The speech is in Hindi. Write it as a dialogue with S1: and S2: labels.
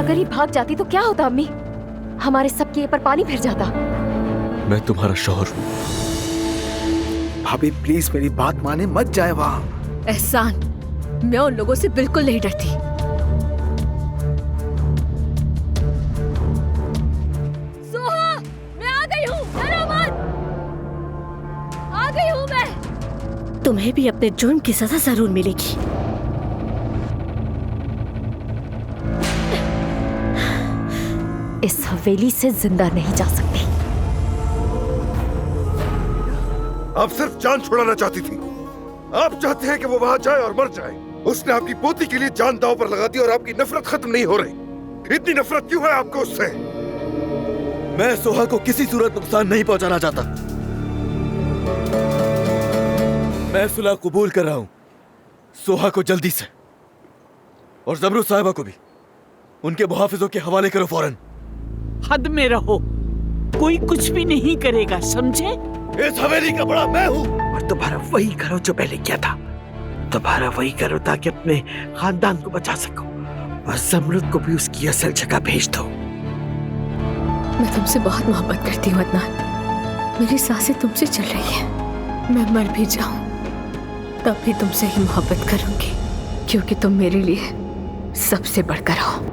S1: अगर ये भाग जाती तो क्या होता अम्मी? हमारे सब किए पर पानी फिर जाता।
S2: मैं तुम्हारा शौहर हूँ।
S3: भाभी प्लीज मेरी बात माने, मत जाए वहाँ।
S4: एहसान, मैं उन लोगों से बिल्कुल नहीं डरती। सोहा, मैं आ गई हूँ, डरो मत। आ गई हूँ मैं। तुम्हें भी अपने जुर्म की सजा जरूर मिलेगी।
S1: इस हवेली से जिंदा नहीं जा सकती।
S5: आप सिर्फ जान छुड़ाना चाहती थी। आप चाहते हैं कि वो वहां जाए और मर जाए। उसने आपकी पोती के लिए जान दांव पर लगा दी और आपकी नफरत खत्म नहीं हो रही। इतनी नफरत क्यों है आपको उससे?
S2: मैं सोहा को किसी सूरत नुकसान नहीं पहुंचाना चाहता। मैं सुलह कबूल कर रहा हूं। सोहा को जल्दी से और जबरू साहिबा को भी उनके मुहाफिजों के हवाले करो फौरन।
S6: हद में रहो, कोई कुछ भी नहीं करेगा, समझे?
S2: इस हवेली का बड़ा मैं हूं।
S3: और तुम्हारा वही करो जो पहले किया था। तुम्हारा वही करो ताकि अपने खानदान को बचा सको और जमरुद को भी उसकी असल जगह भेज दो।
S4: मैं तुमसे बहुत मोहब्बत करती हूँ अदनान। मेरी सांसें तुमसे चल रही है। मैं मर भी जाऊं तब भी तुमसे ही मोहब्बत करूंगी, क्योंकि तुम मेरे लिए सबसे बढ़कर हो।